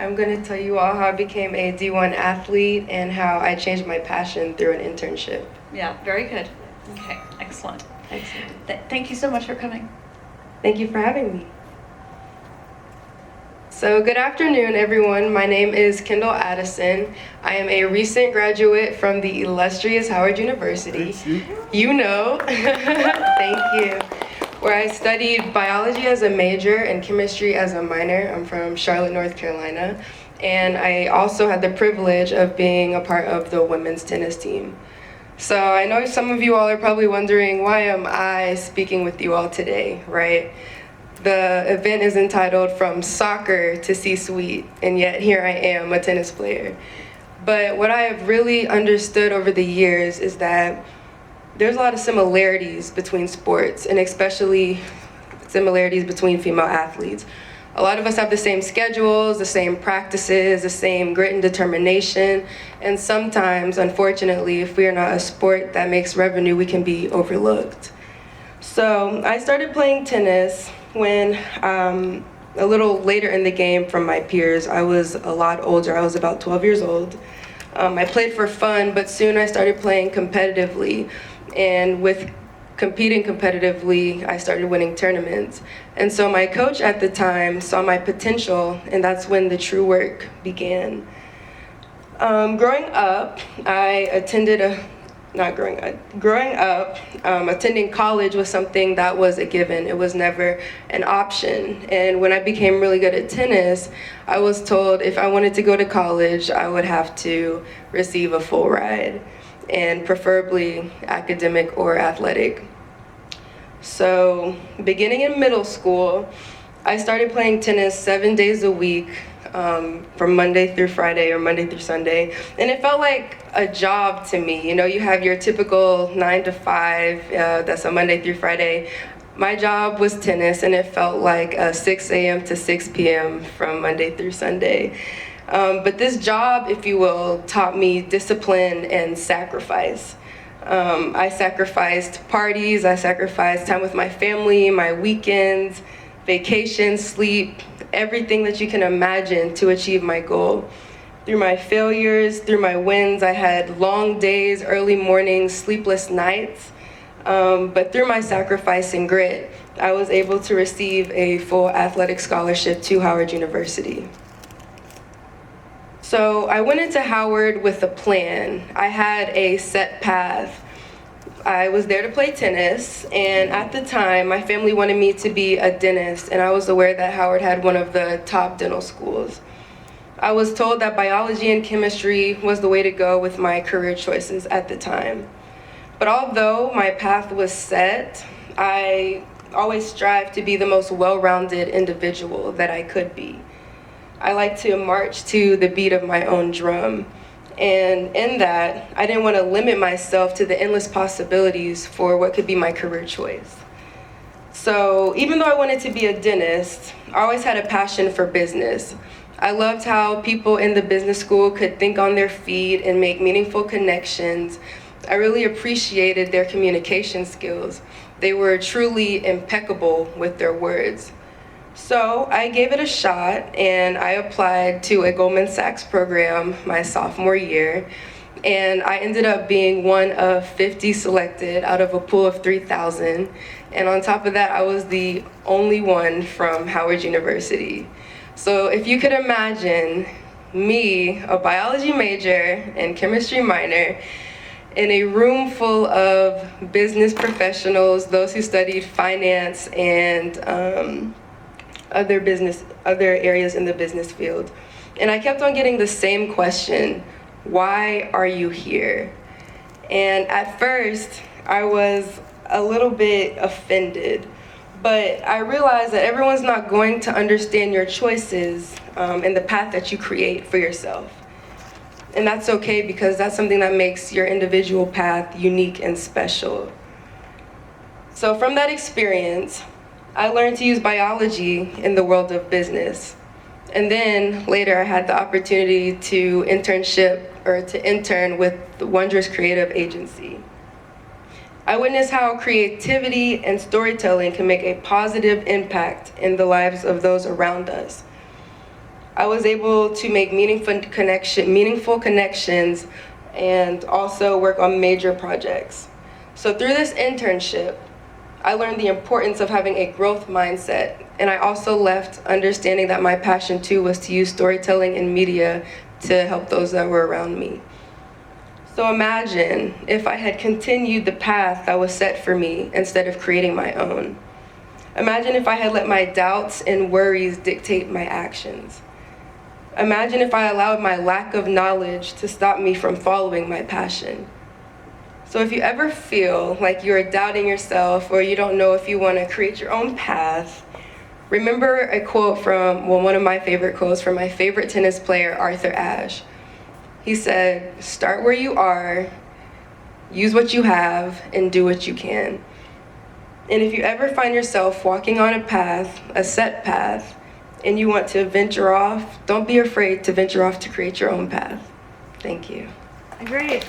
I'm going to tell you all how I became a D1 athlete and how I changed my passion through an internship. Yeah, very good. Okay, excellent. Excellent. Thank you so much for coming. Thank you for having me. So good afternoon, everyone. My name is Kendall Addison. I am a recent graduate from the illustrious Howard University. You know, thank you. Where I studied biology as a major and chemistry as a minor. I'm from Charlotte, North Carolina. And I also had the privilege of being a part of the women's tennis team. So I know some of you all are probably wondering, why am I speaking with you all today, right? The event is entitled From Soccer to C-Suite, and yet here I am, a tennis player. But what I have really understood over the years is that there's a lot of similarities between sports, and especially similarities between female athletes. A lot of us have the same schedules, the same practices, the same grit and determination, and sometimes, unfortunately, if we are not a sport that makes revenue, we can be overlooked. So I started playing tennis when a little later in the game from my peers. I was a lot older. I was about 12 years old. I played for fun, but soon I started playing competitively. And with competing competitively, I started winning tournaments. And so my coach at the time saw my potential, and that's when the true work began. Growing up, attending college was something that was a given. It was never an option. And when I became really good at tennis, I was told if I wanted to go to college, I would have to receive a full ride, and preferably academic or athletic. So beginning in middle school, I started playing tennis 7 days a week, from Monday through Friday or Monday through Sunday. And it felt like a job to me. You know, you have your typical 9 to 5, that's a Monday through Friday. My job was tennis, and it felt like 6 a.m. to 6 p.m. from Monday through Sunday. But this job, if you will, taught me discipline and sacrifice. I sacrificed parties, I sacrificed time with my family, my weekends, vacations, sleep, everything that you can imagine to achieve my goal. Through my failures, through my wins, I had long days, early mornings, sleepless nights. But through my sacrifice and grit, I was able to receive a full athletic scholarship to Howard University. So I went into Howard with a plan. I had a set path. I was there to play tennis, and at the time, my family wanted me to be a dentist, and I was aware that Howard had one of the top dental schools. I was told that biology and chemistry was the way to go with my career choices at the time. But although my path was set, I always strived to be the most well-rounded individual that I could be. I like to march to the beat of my own drum. And in that, I didn't want to limit myself to the endless possibilities for what could be my career choice. So even though I wanted to be a dentist, I always had a passion for business. I loved how people in the business school could think on their feet and make meaningful connections. I really appreciated their communication skills. They were truly impeccable with their words. So I gave it a shot, and I applied to a Goldman Sachs program my sophomore year, and I ended up being one of 50 selected out of a pool of 3,000. And on top of that, I was the only one from Howard University. So if you could imagine me, a biology major and chemistry minor, in a room full of business professionals, those who studied finance and other areas in the business field. And I kept on getting the same question, why are you here? And at first, I was a little bit offended, but I realized that everyone's not going to understand your choices and the path that you create for yourself. And that's okay, because that's something that makes your individual path unique and special. So from that experience, I learned to use biology in the world of business. And then later I had the opportunity to intern with the Wondrous Creative Agency. I witnessed how creativity and storytelling can make a positive impact in the lives of those around us. I was able to make meaningful connections and also work on major projects. So through this internship, I learned the importance of having a growth mindset, and I also left understanding that my passion too was to use storytelling and media to help those that were around me. So imagine if I had continued the path that was set for me instead of creating my own. Imagine if I had let my doubts and worries dictate my actions. Imagine if I allowed my lack of knowledge to stop me from following my passion. So if you ever feel like you're doubting yourself or you don't know if you want to create your own path, remember a quote from, one of my favorite quotes from my favorite tennis player, Arthur Ashe. He said, "Start where you are, use what you have, and do what you can." And if you ever find yourself walking on a path, a set path, and you want to venture off, don't be afraid to venture off to create your own path. Thank you. Great.